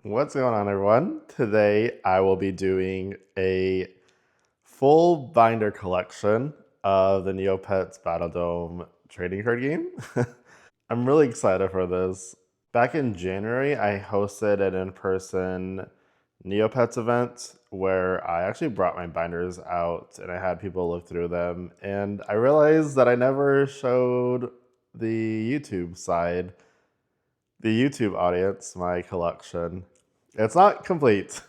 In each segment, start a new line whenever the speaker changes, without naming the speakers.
What's going on, everyone? Today I will be doing a full binder collection of the Neopets Battledome trading card game. I'm really excited for this. Back in January, I hosted an in-person Neopets event where I actually brought my binders out and I had people look through them. And I realized that I never showed the YouTube side, the YouTube audience, my collection. It's not complete.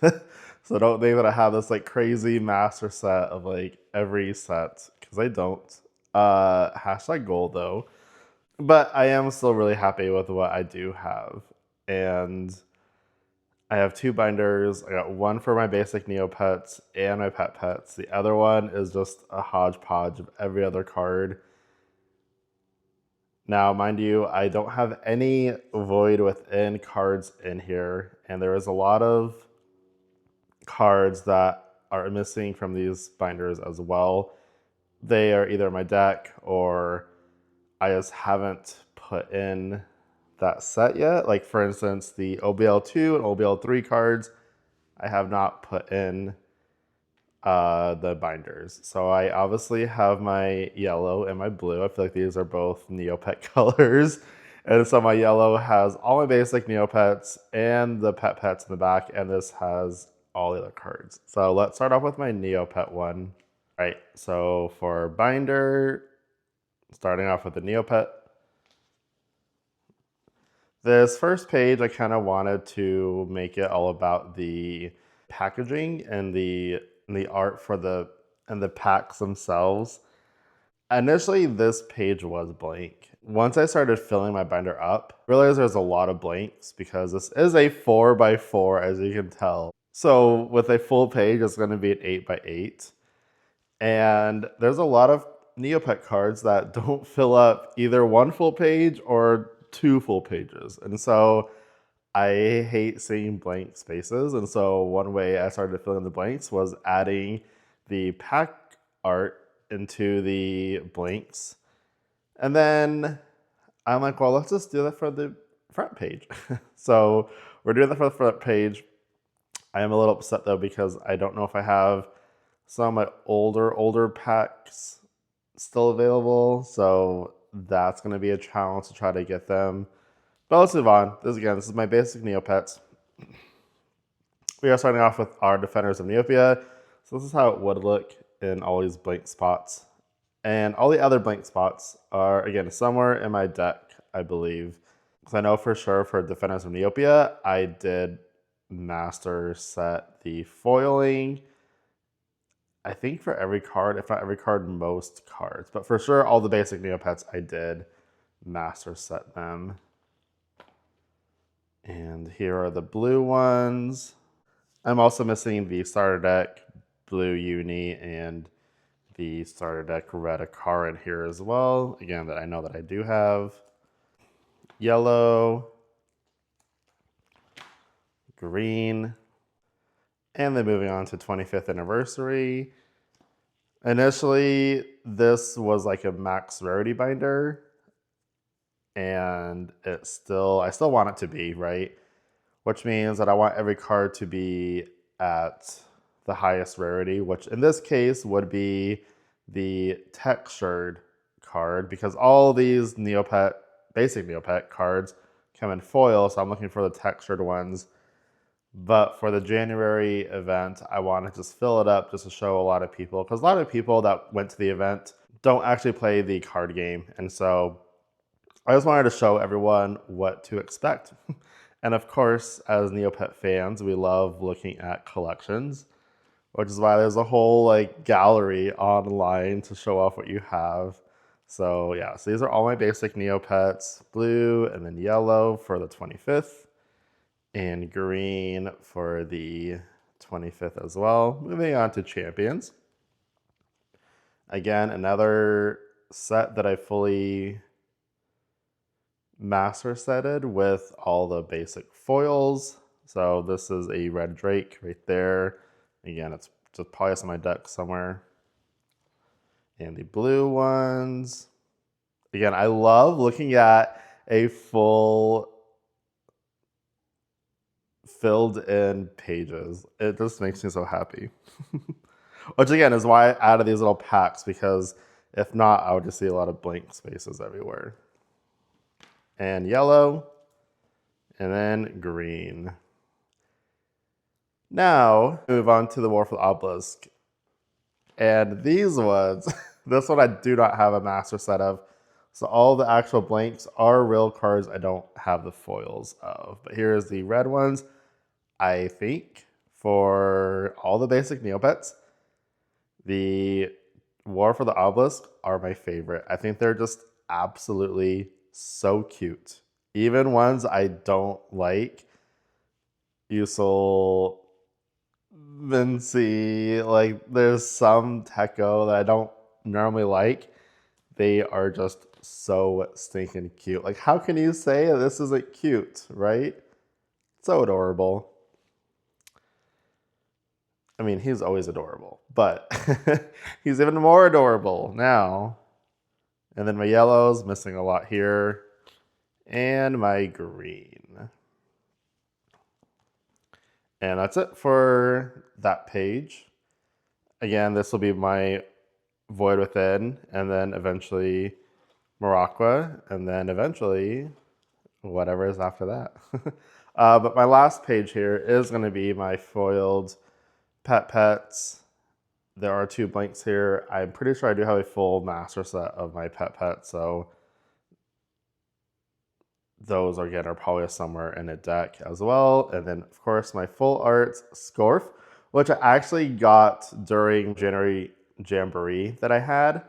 So don't think that I have this like crazy master set of like every set, because I don't. Hashtag goal though. But I am still really happy with what I do have. And I have two binders. I got one for my basic Neopets and my pet pets. The other one is just a hodgepodge of every other card. Now, mind you, I don't have any void within cards in here, and there is a lot of cards that are missing from these binders as well. They are either my deck or I just haven't put in that set yet. Like, for instance, the OBL2 and OBL3 cards, I have not put in the binders. So I obviously have my yellow and my blue. I feel like these are both Neopet colors. And so my yellow has all my basic Neopets and the pet pets in the back, and this has all the other cards. So let's start off with my Neopet one. All right, so for binder, starting off with the Neopet. This first page, I kind of wanted to make it all about the packaging and the art for the packs themselves. Initially, this page was blank. Once I started filling my binder up, I realized there's a lot of blanks because this is a 4x4, as you can tell. So with a full page, it's going to be an 8x8. And there's a lot of Neopet cards that don't fill up either one full page or two full pages. And so I hate seeing blank spaces. And so one way I started to fill in the blanks was adding the pack art into the blanks. And then I'm like, well, let's just do that for the front page. So we're doing that for the front page. I am a little upset though, because I don't know if I have some of my older packs still available. So that's going to be a challenge to try to get them. But let's move on. This is my basic Neopets. We are starting off with our Defenders of Neopia. So this is how it would look in all these blank spots. And all the other blank spots are, again, somewhere in my deck, I believe. Because I know for sure for Defenders of Neopia, I did master set the foiling. I think for every card, if not every card, most cards. But for sure, all the basic Neopets, I did master set them. And here are the blue ones. I'm also missing the starter deck blue uni and the starter deck red Akara in here as well. Again, that I know that I do have. Yellow, green, and then moving on to 25th anniversary. Initially, this was like a max rarity binder, and I still want it to be, right? Which means that I want every card to be at the highest rarity, which in this case would be the textured card, because all these basic Neopet cards come in foil, so I'm looking for the textured ones. But for the January event, I want to just fill it up just to show a lot of people, because a lot of people that went to the event don't actually play the card game. And so I just wanted to show everyone what to expect. And of course, as Neopet fans, we love looking at collections, which is why there's a whole like gallery online to show off what you have. So yeah, so these are all my basic Neopets, blue and then yellow for the 25th and green for the 25th as well. Moving on to champions. Again, another set that I fully master setted with all the basic foils. So this is a red drake right there. Again, it's just probably on my deck somewhere. And the blue ones. Again, I love looking at a full filled in pages. It just makes me so happy. Which again is why I added these little packs, because if not, I would just see a lot of blank spaces everywhere. And yellow, and then green. Now, move on to the War for the Obelisk. And these ones, this one I do not have a master set of. So all the actual blanks are real cards I don't have the foils of. But here's the red ones, I think, for all the basic Neopets. The War for the Obelisk are my favorite. I think they're just absolutely so cute. Even ones I don't like, Usul, Vinci, like there's some Techo that I don't normally like. They are just so stinking cute. Like, how can you say this isn't cute, right? So adorable. I mean, he's always adorable, but he's even more adorable now. And then my yellow's missing a lot here. And my green. And that's it for that page. Again, this will be my Void Within, and then eventually Morocco, and then eventually whatever is after that. But my last page here is going to be my foiled pets. There are 2 blanks here. I'm pretty sure I do have a full master set of my pets, so those again are probably somewhere in a deck as well. And then of course my full arts Scorf, which I actually got during January Jamboree that I had.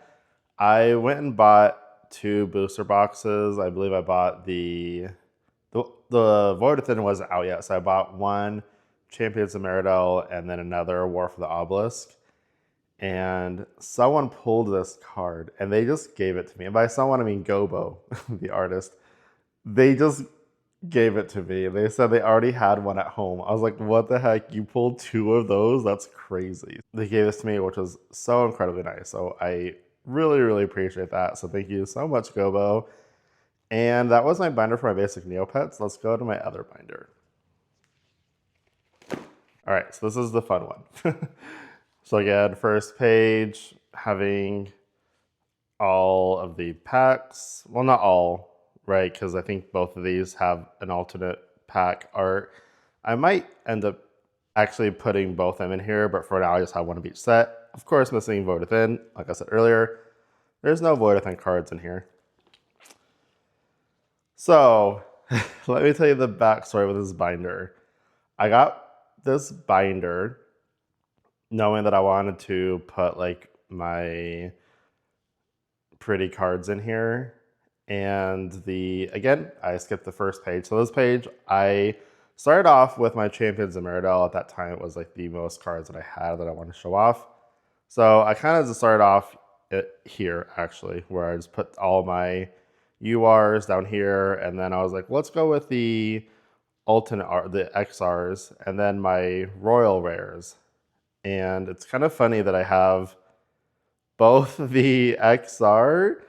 I went and bought 2 booster boxes. I believe I bought the Void Within wasn't out yet, so I bought 1 Champions of Meridel and then another War for the Obelisk. And someone pulled this card and they just gave it to me. And by someone, I mean Gobo, the artist. They just gave it to me. They said they already had one at home. I was like, what the heck? You pulled 2 of those? That's crazy. They gave this to me, which was so incredibly nice. So I really, really appreciate that. So thank you so much, Gobo. And that was my binder for my basic Neopets. Let's go to my other binder. All right, so this is the fun one. So again, first page, having all of the packs. Well, not all, right? Because I think both of these have an alternate pack art. I might end up actually putting both of them in here, but for now I just have 1 of each set. Of course, missing Void Within. Like I said earlier, there's no Void Within cards in here. So let me tell you the backstory with this binder. I got this binder knowing that I wanted to put like my pretty cards in here. And again, I skipped the first page. So this page, I started off with my Champions of Meridel. At that time, it was like the most cards that I had that I wanted to show off. So I kind of just started off here, actually, where I just put all my URs down here. And then I was like, let's go with the alternate art, the XRs, and then my Royal Rares. And it's kind of funny that I have both the XR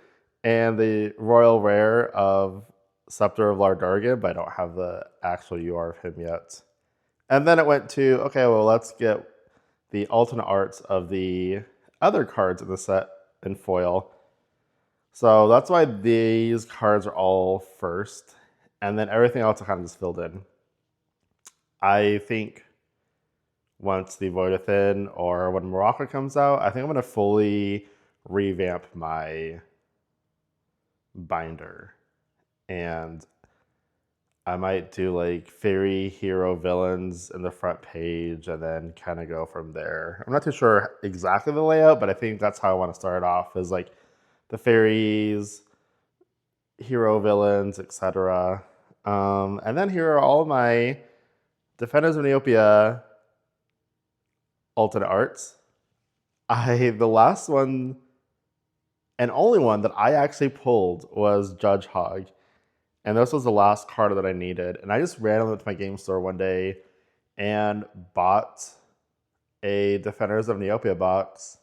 and the Royal Rare of Scepter of Lardargan, but I don't have the actual UR of him yet. And then it went to, okay, well, let's get the alternate arts of the other cards in the set in foil. So that's why these cards are all first, and then everything else I kind of just filled in. I think once the Void Within or when Morocco comes out, I think I'm going to fully revamp my binder. And I might do like fairy hero villains in the front page and then kind of go from there. I'm not too sure exactly the layout, but I think that's how I want to start off, is like the fairies, hero villains, etc. And then here are all my Defenders of Neopia alternate arts. The last one and only one that I actually pulled was Judge Hog. And this was the last card that I needed. And I just randomly went to my game store one day and bought a Defenders of Neopia box.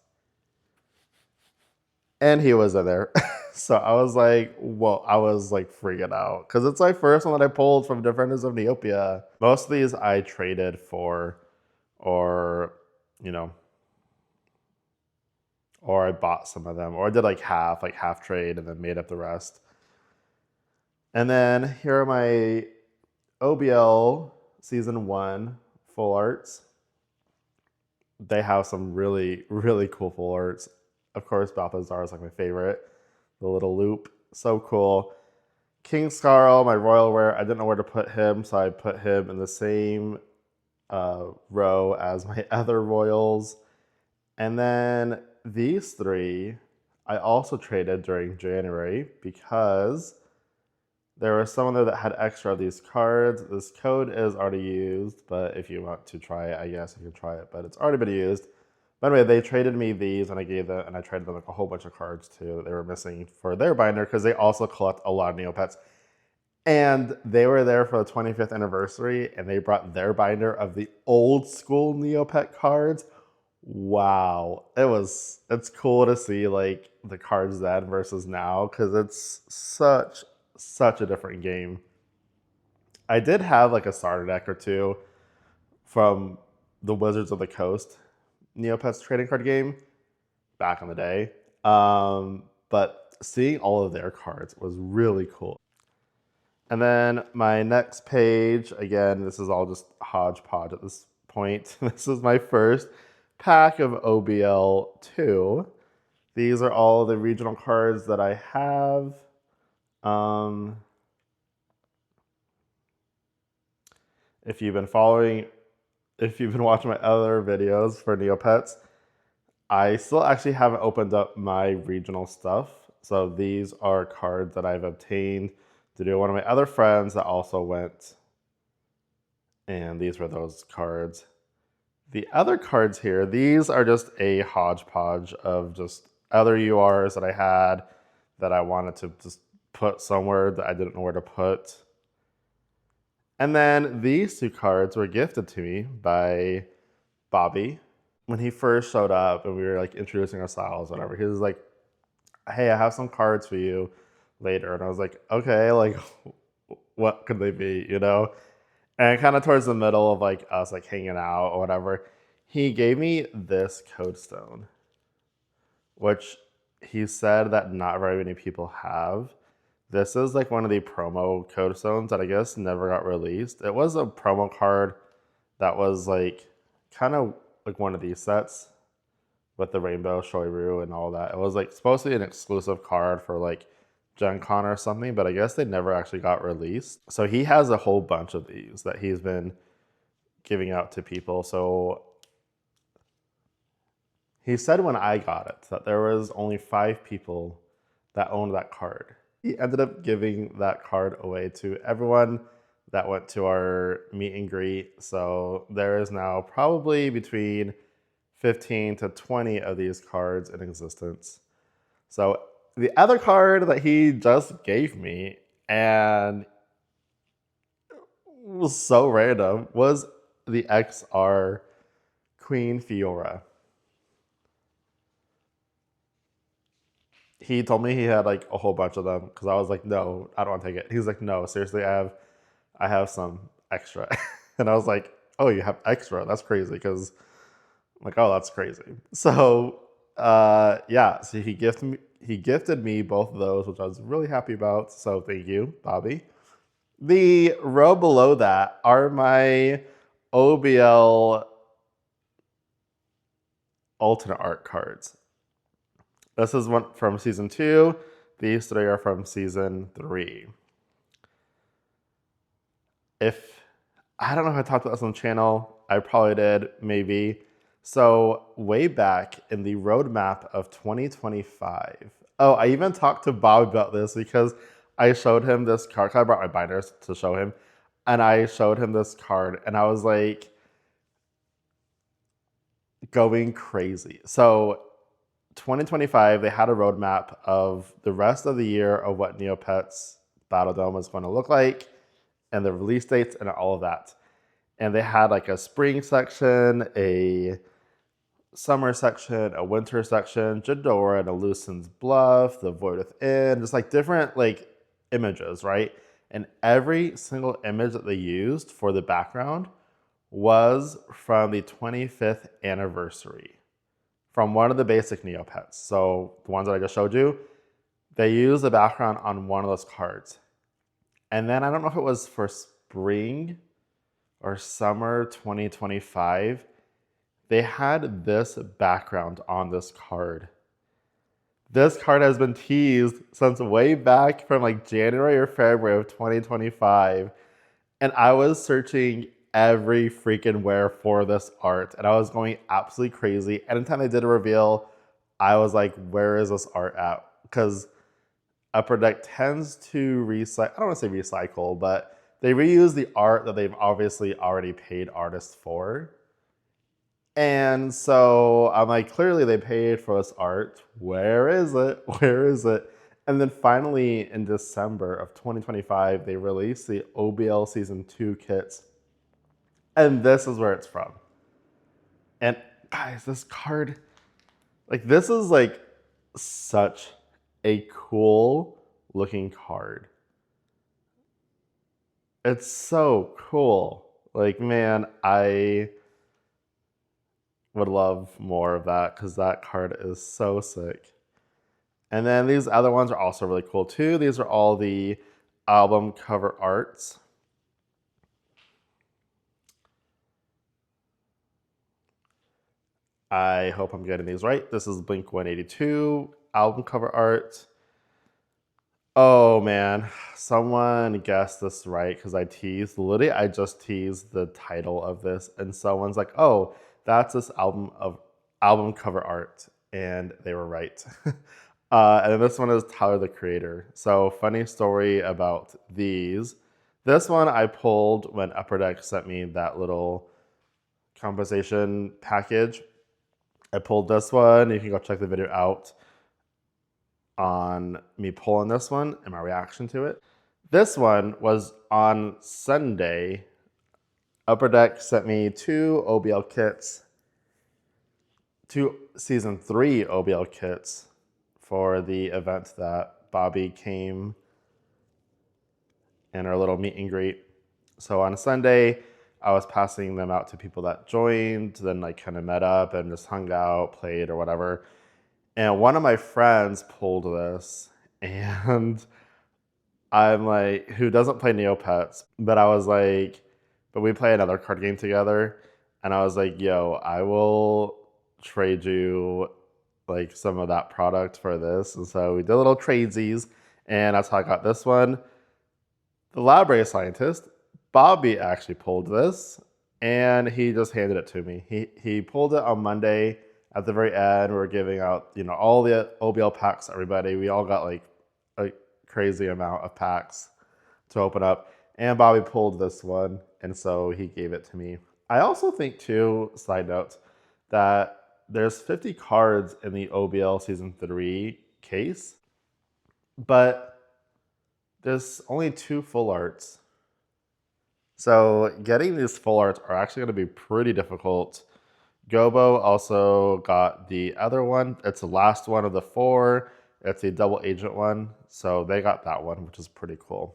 and he was in there. So I was like, well, I was like freaking out because it's my first one that I pulled from Defenders of Neopia. Most of these I traded for, or, you know, or I bought some of them, or I did like half trade and then made up the rest. And then here are my OBL Season 1 full arts. They have some really, really cool full arts. Of course, Balthazar is like my favorite. The little loop, so cool. King Scarl, my royal rare, I didn't know where to put him, so I put him in the same row as my other royals. And then these three, I also traded during January because there was someone there that had extra of these cards. This code is already used, but if you want to try it, I guess you can try it, but it's already been used. But anyway, they traded me these, and I gave them, and I traded them like a whole bunch of cards too that they were missing for their binder because they also collect a lot of Neopets. And they were there for the 25th anniversary, and they brought their binder of the old school Neopet cards. Wow, it's cool to see like the cards then versus now because it's such a different game. I did have like a starter deck or two from the Wizards of the Coast Neopets trading card game back in the day. But seeing all of their cards was really cool. And then my next page, again, this is all just hodgepodge at this point. This is my first pack of OBL 2. These are all the regional cards that I have. If you've been watching my other videos for Neopets, I still actually haven't opened up my regional stuff. So these are cards that I've obtained to do one of my other friends that also went. And these were those cards. The other cards here, these are just a hodgepodge of just other URs that I had that I wanted to just put somewhere that I didn't know where to put. And then these two cards were gifted to me by Bobby. When he first showed up and we were like introducing our styles, whatever, he was like, hey, I have some cards for you later. And I was like, okay, like what could they be, you know? And kind of towards the middle of like us like hanging out or whatever, he gave me this code stone, which he said that not very many people have. This is like one of the promo code stones that I guess never got released. It was a promo card that was like kind of like one of these sets with the rainbow Shoiryu and all that. It was like supposed to be an exclusive card for like Gen Con or something, but I guess they never actually got released. So he has a whole bunch of these that he's been giving out to people. So he said when I got it that there was only 5 people that owned that card. He ended up giving that card away to everyone that went to our meet and greet. So there is now probably between 15 to 20 of these cards in existence. So the other card that he just gave me, and was so random, was the XR Queen Fiora. He told me he had like a whole bunch of them because I was like, no, I don't want to take it. He was like, no, seriously, I have some extra. And I was like, oh, you have extra? That's crazy because I'm like, oh, that's crazy. So yeah, so he gifted me both of those, which I was really happy about. So thank you, Bobby. The row below that are my OBL alternate art cards. This is one from season 2. These 3 are from season 3. If I don't know if I talked about this on the channel, I probably did, maybe. So way back in the roadmap of 2025. Oh, I even talked to Bob about this because I showed him this card. I brought my binders to show him. And I showed him this card and I was like going crazy. So 2025, they had a roadmap of the rest of the year of what Neopets Battledome is going to look like and the release dates and all of that. And they had like a spring section, a summer section, a winter section, Jadora and Lucen's Bluff, the Void Within, just like different like images, right? And every single image that they used for the background was from the 25th anniversary from one of the basic Neopets. So the ones that I just showed you, they used the background on one of those cards. And then I don't know if it was for spring or summer 2025, they had this background on this card. This card has been teased since way back from like January or February of 2025. And I was searching every freaking where for this art. And I was going absolutely crazy. Anytime they did a reveal, I was like, where is this art at? Because Upper Deck tends to recycle, I don't want to say recycle, but they reuse the art that they've obviously already paid artists for. And so I'm like, clearly they paid for this art. Where is it? Where is it? And then finally in December of 2025, they released the OBL Season 2 kits. And this is where it's from. And guys, this card, like this is like such a cool looking card. It's so cool. Like, man, I would love more of that because that card is so sick. And then these other ones are also really cool too. These are all the album cover arts. I hope I'm getting these right. This is Blink 182 album cover art. Oh man, someone guessed this right because I teased. Literally, I just teased the title of this, and someone's like, "Oh, that's this album cover art," and they were right. And then this one is Tyler the Creator. So funny story about these. This one I pulled when Upper Deck sent me that little compensation package. I pulled this one. You can go check the video out on me pulling this one and my reaction to it. This one was on Sunday. Upper Deck sent me 2 OBL kits, 2 Season 3 OBL kits for the event that Bobby came in our little meet and greet. So on a Sunday, I was passing them out to people that joined, then like kind of met up and just hung out, played or whatever. And one of my friends pulled this, and I'm like, who doesn't play Neopets, but I was like, but we play another card game together. And I was like, yo, I will trade you like some of that product for this. And so we did little tradesies, and that's how I got this one. The library scientist, Bobby, actually pulled this, and he just handed it to me. He pulled it on Monday. At the very end, we were giving out, you know, all the OBL packs to everybody. We all got like a crazy amount of packs to open up. And Bobby pulled this one, and so he gave it to me. I also think too, side note, that there's 50 cards in the OBL Season 3 case, but there's only 2 full arts. So getting these full arts are actually going to be pretty difficult. Gobo also got the other one. It's the last one of the 4. It's a double agent one. So they got that one, which is pretty cool.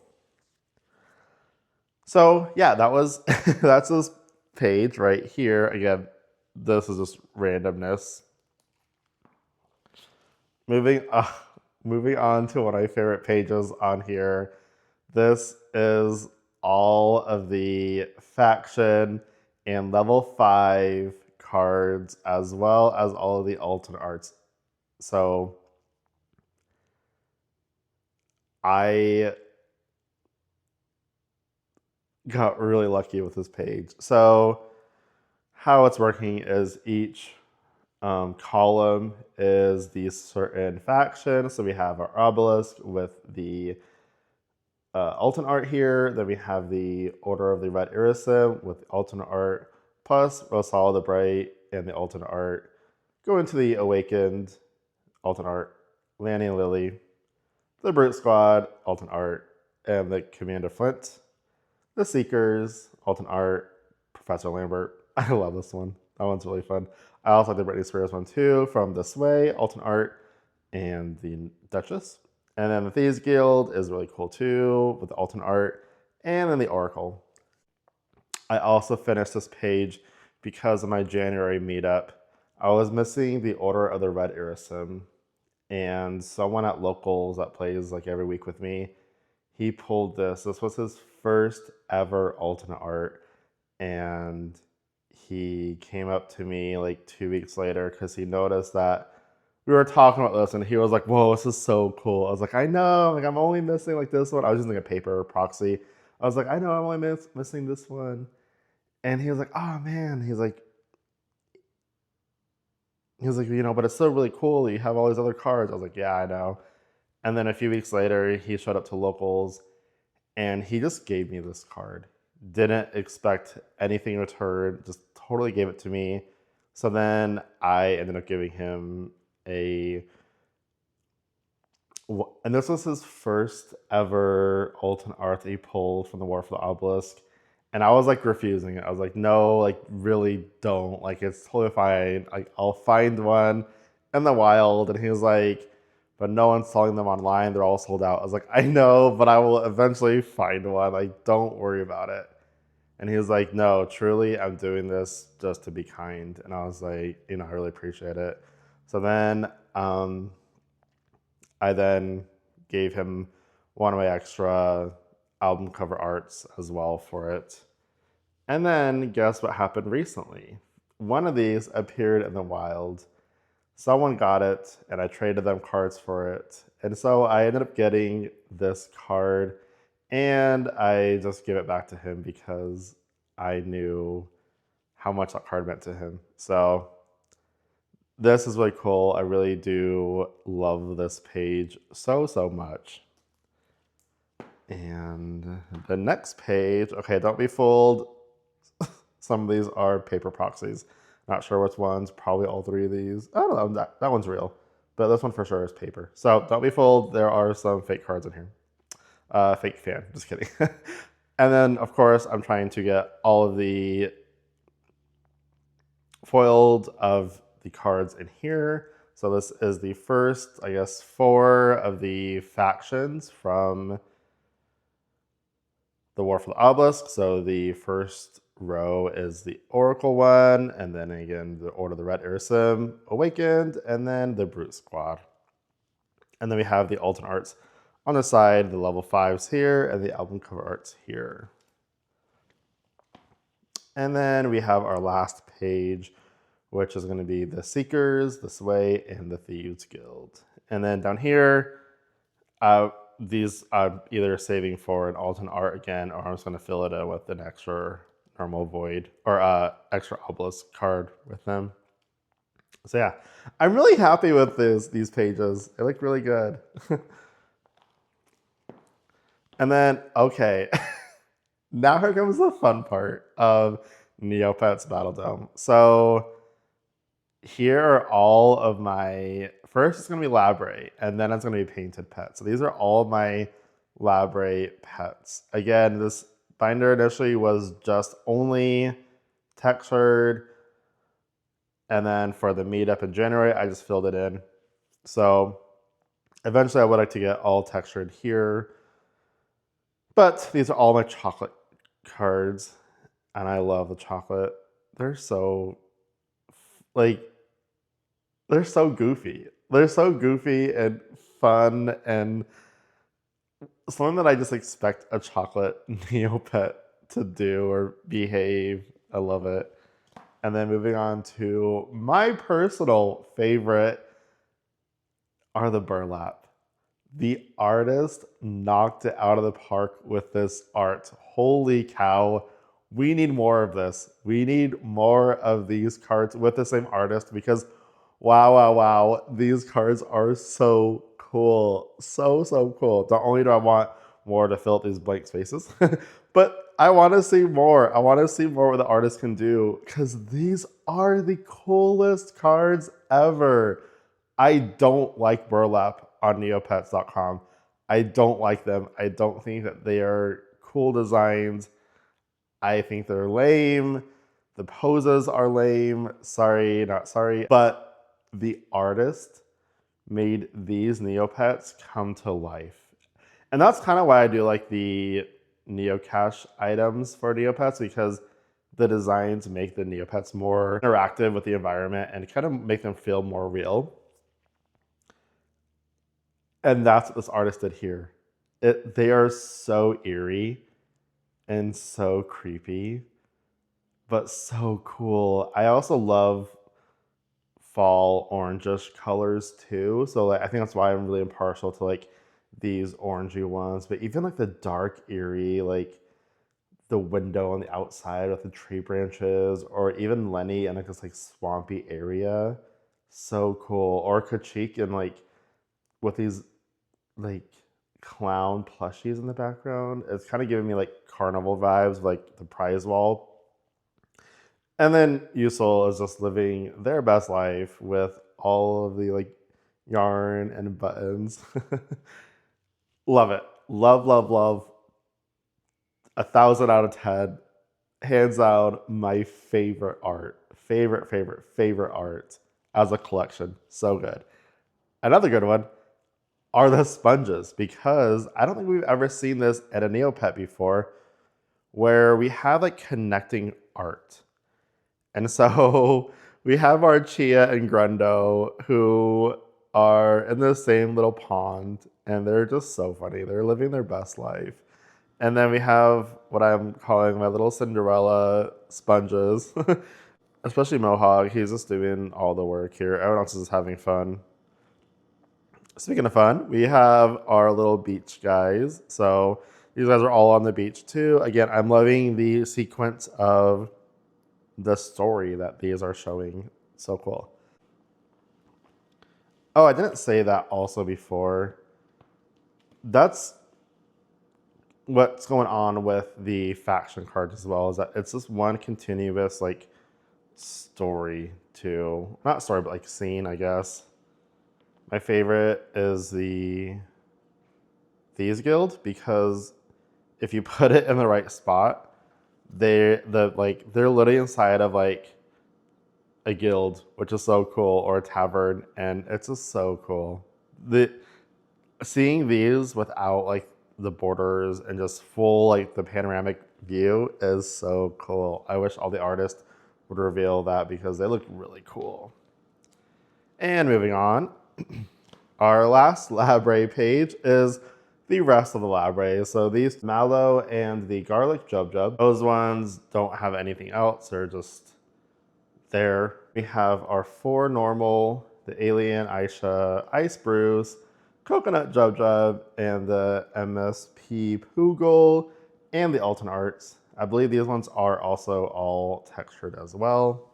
So yeah, that was that's this page right here. Again, this is just randomness. Moving on to one of my favorite pages on here. This is all of the faction and level 5 cards, as well as all of the alternate arts. So I got really lucky with this page. So how it's working is each column is the certain faction. So we have our obelisk with the alternate art here. Then we have the Order of the Red Irisim with the alternate art, plus Rosal the Bright and the alternate art. Go into the Awakened, alternate art, Lanny and Lily, the Brute Squad, alternate art, and the Commander Flint. The Seekers, alternate art, Professor Lambert. I love this one. That one's really fun. I also like the Britney Spears one too, from This Way, alternate art, and the Duchess. And then the Thieves Guild is really cool too, with the alternate art, and then the Oracle. I also finished this page because of my January meetup. I was missing the Order of the Red Irisim, and someone at Locals that plays like every week with me, he pulled this. This was his first ever alternate art, and he came up to me like 2 weeks later because he noticed that we were talking about this, and he was like, "Whoa, this is so cool." I was like, "I know, like I'm only missing like this one." I was using a paper proxy. I was like, "I know, I'm only missing this one," and he was like, "Oh man," "but it's still really cool. You have all these other cards." I was like, "Yeah, I know." And then a few weeks later, he showed up to Locals, and he just gave me this card. Didn't expect anything in return, just totally gave it to me. So then I ended up giving him and this was his first ever alternate art that he pulled from the War for the Obelisk. And I was like refusing it. I was like, no, like really don't. Like it's totally fine. Like I'll find one in the wild. And he was like, but no one's selling them online. They're all sold out. I was like, I know, but I will eventually find one. Like, don't worry about it. And he was like, no, truly, I'm doing this just to be kind. And I was like, I really appreciate it. So then I then gave him one of my extra album cover arts as well for it. And then guess what happened recently? One of these appeared in the wild. Someone got it, and I traded them cards for it. And so I ended up getting this card, and I just gave it back to him because I knew how much that card meant to him. So this is really cool. I really do love this page so, so much. And the next page, okay, don't be fooled. Some of these are paper proxies. Not sure which ones, probably all three of these. I don't know, that one's real. But this one for sure is paper. So don't be fooled, there are some fake cards in here. Fake fan, just kidding. And then, of course, I'm trying to get all of the foiled of the cards in here. So this is the first, I guess, 4 of the factions from the War for the Obelisk. So the first row is the Oracle one, and then again the Order of the Red Irisim, Awakened, and then the Brute Squad. And then we have the alternate arts on the side, the level 5s here, and the album cover arts here. And then we have our last page, which is going to be the Seekers, the Sway, and the Thieves Guild. And then down here, these I'm either saving for an alternate art again, or I'm just going to fill it in with an extra normal void, or extra obelisk card with them. So yeah, I'm really happy with these pages. They look really good. And then, okay, now here comes the fun part of Neopets Battledome. So here are all of my, first it's going to be Labre, and then it's going to be Painted Pets. So these are all my Labre pets. Again, this binder initially was just only textured, and then for the meetup in January, I just filled it in. So eventually I would like to get all textured here. But these are all my chocolate cards, and I love the chocolate. They're so, they're so goofy. They're so goofy and fun and something that I just expect a chocolate Neopet to do or behave. I love it. And then moving on to my personal favorite are the burlap. The artist knocked it out of the park with this art. Holy cow. We need more of this. We need more of these cards with the same artist because wow, wow, wow. These cards are so cool. So, so cool. Not only do I want more to fill up these blank spaces, but I want to see more. I want to see more what the artist can do because these are the coolest cards ever. I don't like burlap on neopets.com. I don't like them. I don't think that they are cool designs. I think they're lame. The poses are lame. Sorry, not sorry. But the artist made these Neopets come to life. And that's kind of why I do like the Neocache items for Neopets, because the designs make the Neopets more interactive with the environment and kind of make them feel more real. And that's what this artist did here. They are so eerie and so creepy, but so cool. I also love fall orangish colors too. So like, I think that's why I'm really impartial to like these orangey ones. But even like the dark eerie, like the window on the outside with the tree branches, or even Lenny in like this like swampy area, so cool. Or Kachik and like with these like clown plushies in the background. It's kind of giving me like carnival vibes, like the prize wall. And then Yusul is just living their best life with all of the like yarn and buttons. Love it. Love, love, love. 1,000 out of 10. Hands down, my favorite art. Favorite art as a collection. So good. Another good one are the sponges, because I don't think we've ever seen this at a Neopet before, where we have like connecting art. And so we have our Chia and Grundo, who are in the same little pond, and they're just so funny. They're living their best life. And then we have what I'm calling my little Cinderella sponges, especially Mohawk. He's just doing all the work here. Everyone else is having fun. Speaking of fun, we have our little beach guys. So these guys are all on the beach too. Again, I'm loving the sequence of the story that these are showing. So cool. Oh, I didn't say that also before. That's what's going on with the faction cards as well, is that it's just one continuous like story to, not story, but like scene, I guess. My favorite is the Thieves Guild, because if you put it in the right spot, they're literally inside of like a guild, which is so cool, or a tavern, and it's just so cool. Seeing these without like the borders and just full like the panoramic view is so cool. I wish all the artists would reveal that, because they look really cool. And moving on, our last Labre page is the rest of the Labre. So these mallow and the garlic jub jub, those ones don't have anything else. They're just there. We have our 4 normal, the Alien, Aisha, Ice Bruce, Coconut Jub Jub, and the MSP Poogle, and the Alton Arts. I believe these ones are also all textured as well.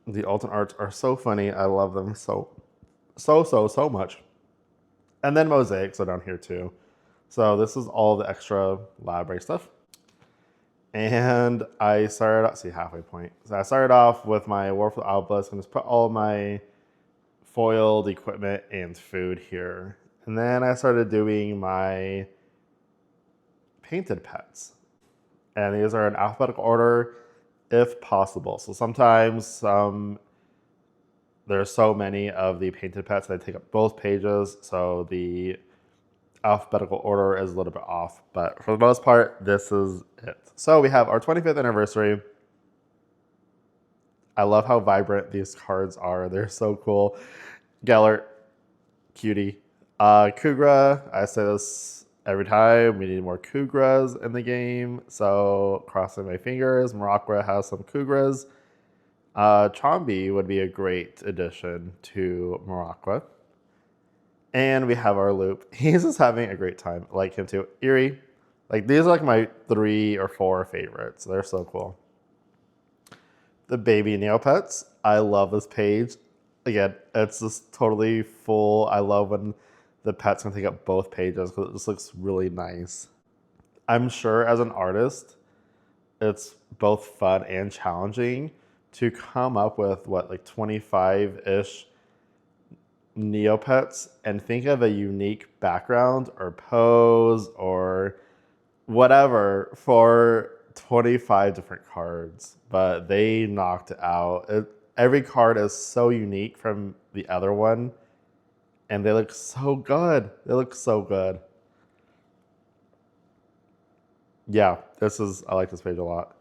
The Alton Arts are so funny. I love them so much. And then mosaics are down here too. So this is all the extra Labre stuff. And I started, see, halfway point. So I started off with my Warful Obelisk and just put all my foiled equipment and food here. And then I started doing my painted pets. And these are in alphabetical order if possible. So sometimes there's so many of the painted pets that I take up both pages. So the alphabetical order is a little bit off, but for the most part, this is it. So we have our 25th anniversary. I love how vibrant these cards are. They're so cool. Gellert, cutie. Kugra, I say this every time. We need more Kugras in the game. So crossing my fingers, Morocco has some Kugras. Chombi would be a great addition to Morocco. And we have our Loop. He's just having a great time. I like him too. Eerie. Like, these are like my 3 or 4 favorites. They're so cool. The baby Neopets. I love this page. Again, it's just totally full. I love when the pets can take up both pages because it just looks really nice. I'm sure as an artist, it's both fun and challenging to come up with like 25-ish Neopets and think of a unique background or pose or whatever 25 different cards, but they knocked it out. Every card is so unique from the other one, and they look so good. They look so good. Yeah, I like this page a lot.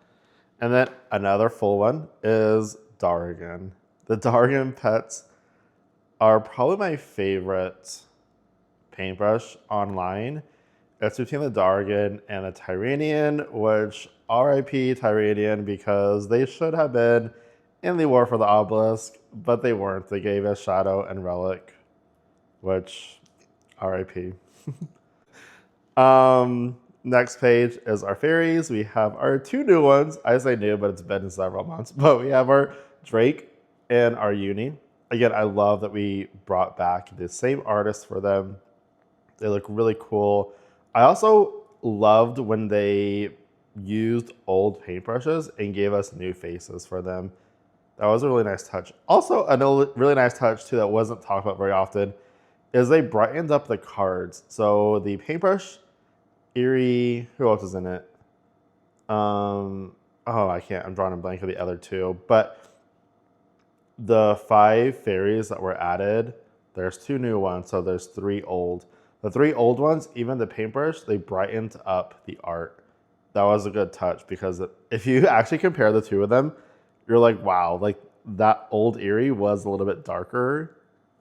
And then another full one is Dargan. The Dargan pets are probably my favorite paintbrush online. It's between the Dargan and the Tyranian, which RIP Tyranian, because they should have been in the War for the Obelisk, but they weren't. They gave us Shadow and Relic, which RIP. Next page is our fairies. We have our two new ones. I say new, but it's been several months. But we have our Drake and our Uni. Again, I love that we brought back the same artist for them. They look really cool. I also loved when they used old paintbrushes and gave us new faces for them. That was a really nice touch. Also, a really nice touch too that wasn't talked about very often is they brightened up the cards. So the paintbrush, Eerie, who else is in it? Oh, I'm drawing a blank of the other two. But the 5 fairies that were added, there's 2 new ones, so there's 3 old. The 3 old ones, even the paintbrush, they brightened up the art. That was a good touch because if you actually compare the 2 of them, you're like, wow, like that old Eerie was a little bit darker.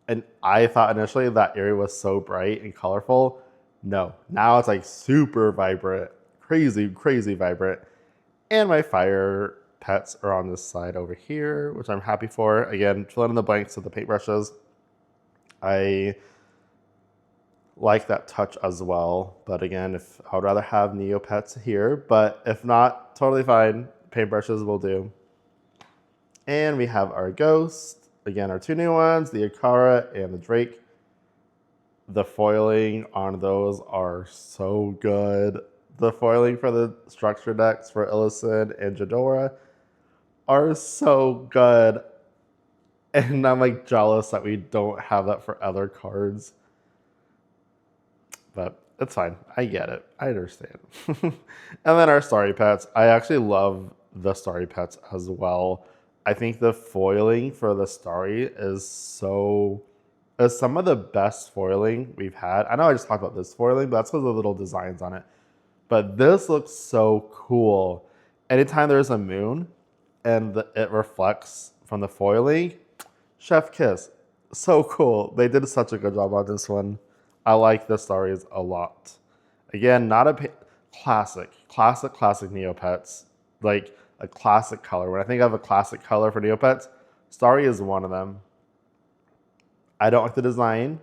And I thought initially that Eerie was so bright and colorful. No, now it's like super vibrant, crazy, crazy vibrant. And my fire pets are on this side over here, which I'm happy for. Again, filling in the blanks of the paintbrushes. I like that touch as well. But again, I would rather have Neopets here, but if not, totally fine. Paintbrushes will do. And we have our ghost. Again, our 2 new ones, the Akara and the Drake. The foiling on those are so good. The foiling for the structure decks for Illicid and Jadora are so good. And I'm like jealous that we don't have that for other cards. But it's fine. I get it. I understand. And then our Starry Pets. I actually love the Starry Pets as well. I think the foiling for the Starry is some of the best foiling we've had. I know I just talked about this foiling, but that's because of the little designs on it. But this looks so cool. Anytime there's a moon and it reflects from the foiling, chef kiss. So cool. They did such a good job on this one. I like the stories a lot. Again, not a classic Neopets. Like a classic color. When I think of a classic color for Neopets, Starry is one of them. I don't like the design.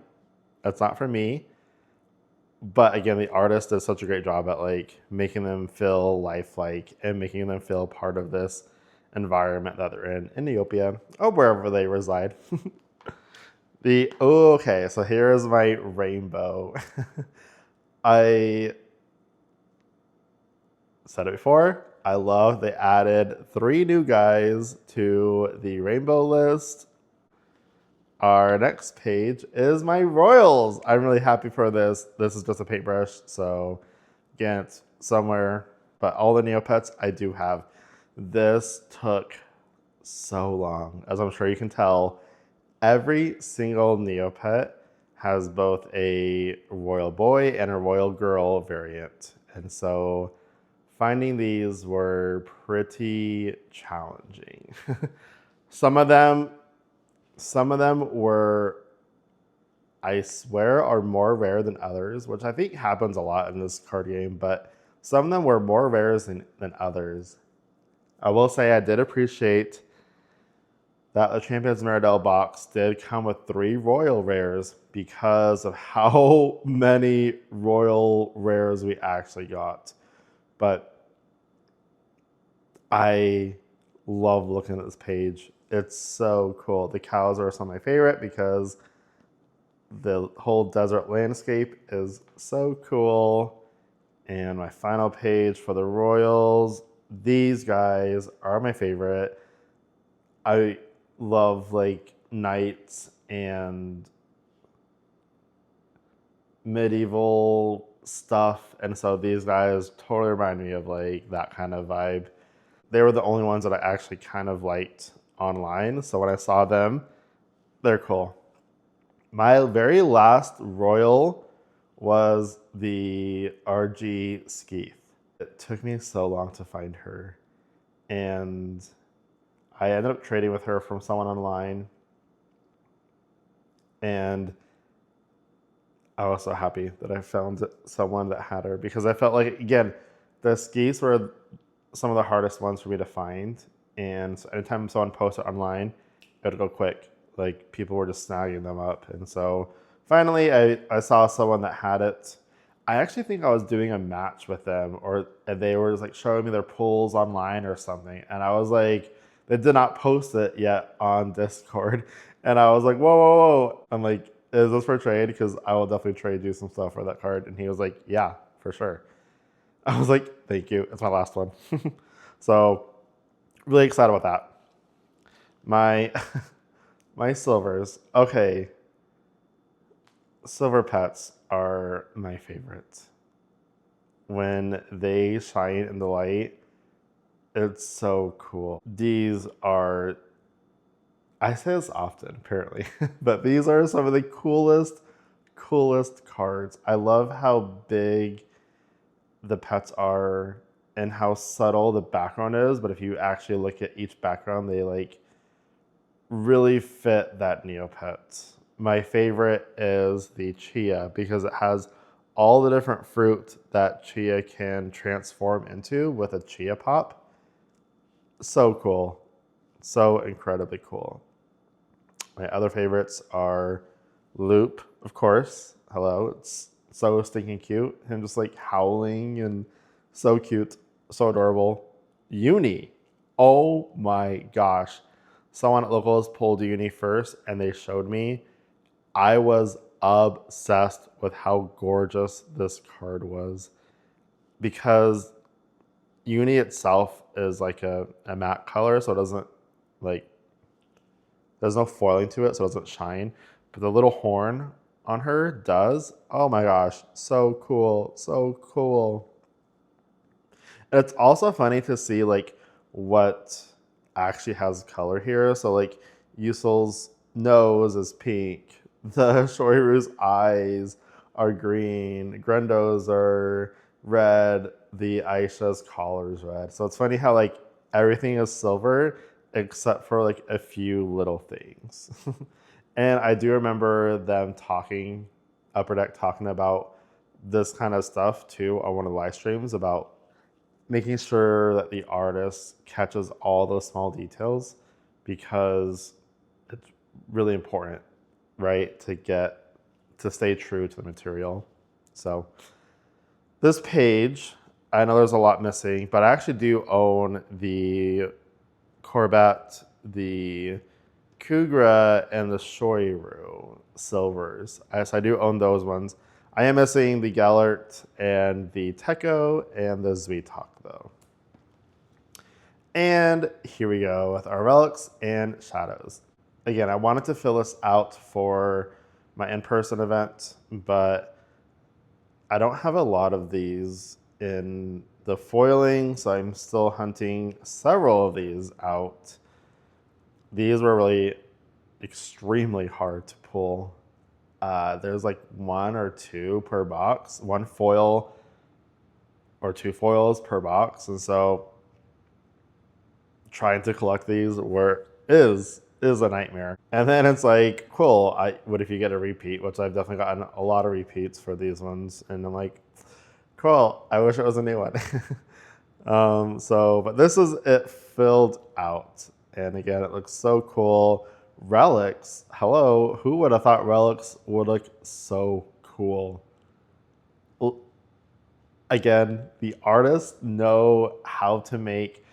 That's not for me. But again, the artist does such a great job at like making them feel lifelike and making them feel part of this environment that they're in Neopia or wherever they reside. Okay, so here is my rainbow. I said it before. I love they added 3 new guys to the rainbow list. Our next page is my royals. I'm really happy for this. This is just a paintbrush, so again, it's somewhere. But all the Neopets I do have. This took so long, as I'm sure you can tell. Every single Neopet has both a royal boy and a royal girl variant. And so finding these were pretty challenging. Some of them were, I swear, are more rare than others, which I think happens a lot in this card game, but some of them were more rares than others. I will say I did appreciate that the Champions Mirrodale box did come with 3 royal rares because of how many royal rares we actually got. But I love looking at this page. It's so cool. The cows are some of my favorite because the whole desert landscape is so cool. And my final page for the royals, these guys are my favorite. I love like knights and medieval stuff. And so these guys totally remind me of like that kind of vibe. They were the only ones that I actually kind of liked online. So when I saw them, they're cool. My very last royal was the RG Skeeth. It took me so long to find her. And I ended up trading with her from someone online. And I was so happy that I found someone that had her because I felt like, again, the skis were some of the hardest ones for me to find. And so anytime someone posted online, it would go quick. Like people were just snagging them up. And so finally, I saw someone that had it. I actually think I was doing a match with them, or they were just like showing me their pulls online or something. And I was like, they did not post it yet on Discord. And I was like, whoa, whoa, whoa. I'm like, is this for trade? Because I will definitely trade you some stuff for that card. And he was like, yeah, for sure. I was like, thank you. It's my last one. So really excited about that. My my silvers. Okay. Silver pets are my favorite. When they shine in the light, it's so cool. These are, I say this often apparently, but these are some of the coolest cards. I love how big the pets are and how subtle the background is, but if you actually look at each background, they like really fit that Neopets. My favorite is the Chia because it has all the different fruit that Chia can transform into with a Chia pop. So cool. So incredibly cool. My other favorites are Loop, of course. Hello, it's so stinking cute. Him just like howling and so cute, so adorable. Uni. Oh my gosh. Someone at Locals pulled Uni first and they showed me. I was obsessed with how gorgeous this card was because Uni itself is like a matte color, so it doesn't like, there's no foiling to it, so it doesn't shine. But the little horn on her does. Oh my gosh, so cool, so cool. And it's also funny to see like what actually has color here. So like Yusel's nose is pink. The Shoryu's eyes are green. Grendo's are red. The Aisha's collar is red. So it's funny how like everything is silver except for like a few little things. And I do remember them talking, Upper Deck talking about this kind of stuff too on one of the live streams about making sure that the artist catches all those small details because it's really important, right? To stay true to the material. So this page, I know there's a lot missing, but I actually do own the Corvette, the Kugra, and the Shoiru silvers. So I do own those ones. I am missing the Gellert and the Teko and the Zvitok though. And here we go with our relics and shadows. Again, I wanted to fill this out for my in-person event, but I don't have a lot of these in the foiling, so I'm still hunting several of these out. These were really extremely hard to pull. There's like one or two per box, one foil or two foils per box, and so trying to collect these is a nightmare. And then it's like, cool, what if you get a repeat, which I've definitely gotten a lot of repeats for these ones, and I'm like, cool, I wish it was a new one. But this is it filled out. And again, it looks so cool. Relics, hello, who would have thought relics would look so cool? Again, the artists know how to make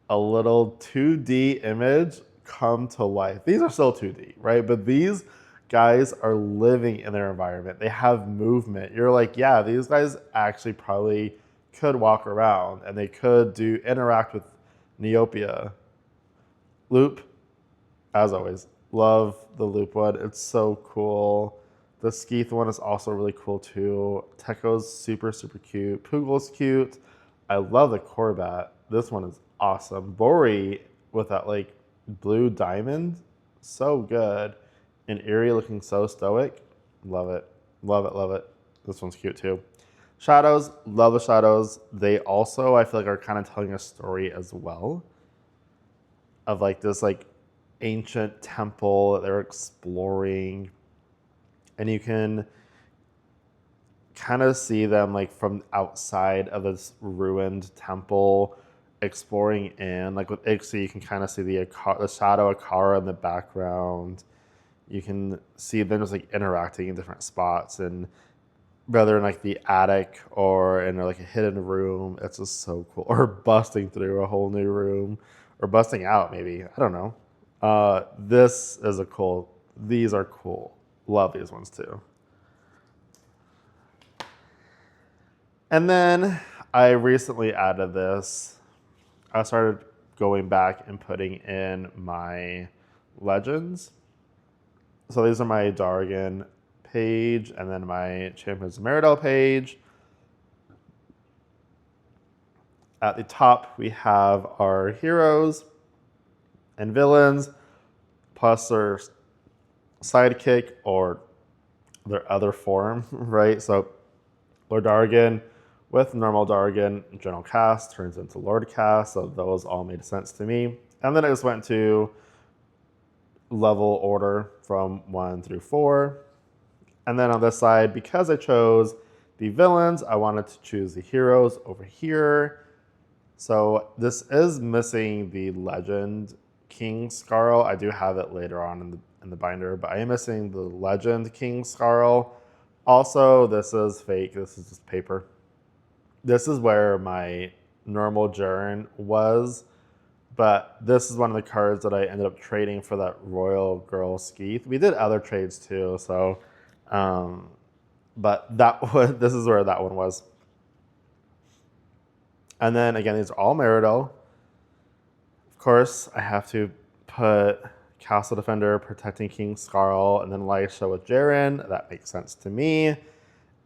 a little 2D image come to life. These are still 2D, right? But these guys are living in their environment. They have movement. You're like, yeah, these guys actually probably could walk around and they could interact with Neopia. Loop, as always, love the Loop one. It's so cool. The Skeeth one is also really cool too. Tekko's super, super cute. Pugel's cute. I love the Corbat. This one is awesome. Bori with that like blue diamond, so good. And Eerie looking so stoic. Love it. Love it, love it. This one's cute too. Shadows, love the shadows. They also, I feel like, are kind of telling a story as well of like this like ancient temple that they're exploring. And you can kind of see them like from outside of this ruined temple exploring in. Like with Ixie, you can kind of see the shadow Akara in the background. You can see them just like interacting in different spots, and whether in like the attic or in like a hidden room, it's just so cool. Or busting through a whole new room, or busting out maybe. I don't know. This is a cool. These are cool. Love these ones too. And then I recently added this. I started going back and putting in my legends. So these are my Dargan page and then my Champions of Meridell page. At the top, we have our heroes and villains, plus their sidekick or their other form, right? So Lord Dargan with normal Dargan, General Cast turns into Lord Cast, so those all made sense to me. And then I just went to level order from 1 through 4. And then on this side, because I chose the villains, I wanted to choose the heroes over here. So this is missing the Legend King Scarl. I do have it later on in the binder, but I am missing the Legend King Scarl. Also, this is fake. This is just paper. This is where my normal Jaren was, but this is one of the cards that I ended up trading for that Royal Girl Skeeth. We did other trades too, so, but this is where that one was. And then again, these are all Meridell. Of course, I have to put Castle Defender, Protecting King Scarl, and then Lysha with Jaren. That makes sense to me.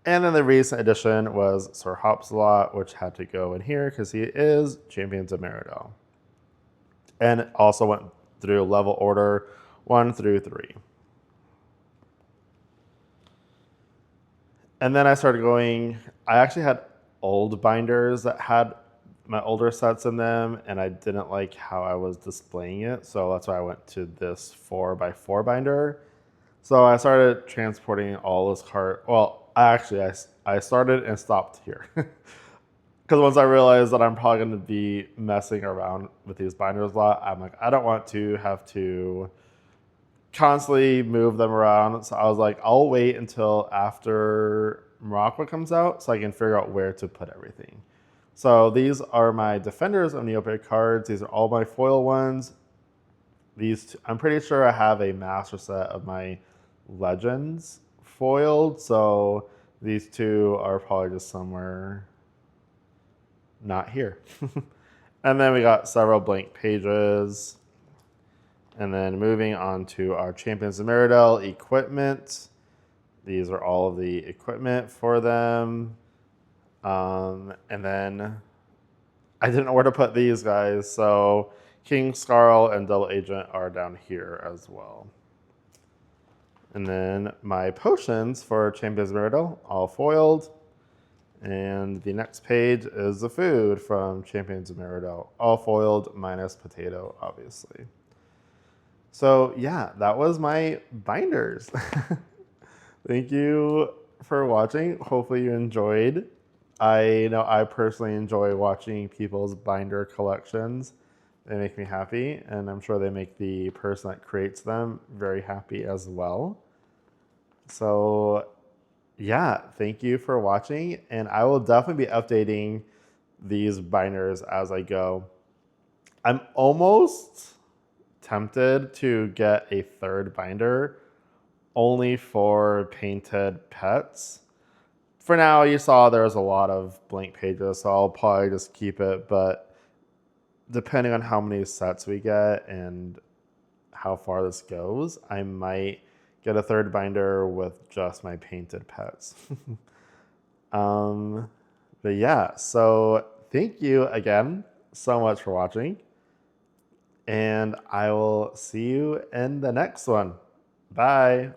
And then the recent addition was Sir Hopsalot, which had to go in here because he is Champions of Meridell. And also went through level order 1 through 3. And then I started going, I actually had old binders that had my older sets in them, and I didn't like how I was displaying it. So that's why I went to this 4x4 binder. So I started transporting all this cart. Well, I started and stopped here. Because once I realized that I'm probably going to be messing around with these binders a lot, I'm like, I don't want to have to constantly move them around. So I was like, I'll wait until after Morocco comes out so I can figure out where to put everything. So these are my Defenders of Neopets cards. These are all my foil ones. I'm pretty sure I have a master set of my Legends foiled. So these two are probably just somewhere not here. And then we got several blank pages. And then moving on to our Champions of Meridell equipment. These are all of the equipment for them. And then I didn't know where to put these guys. So King Scarl and Double Agent are down here as well. And then my potions for Champions of Meridell, all foiled. And the next page is the food from Champions of Meridell, all foiled minus potato, obviously. So yeah, that was my binders. Thank you for watching. Hopefully you enjoyed. I know I personally enjoy watching people's binder collections. They make me happy, and I'm sure they make the person that creates them very happy as well. So yeah, thank you for watching, and I will definitely be updating these binders as I go. I'm almost tempted to get a third binder only for painted pets. For now, you saw there was a lot of blank pages, so I'll probably just keep it, but depending on how many sets we get and how far this goes, I might get a third binder with just my painted pets. But yeah, so thank you again so much for watching. And I will see you in the next one. Bye.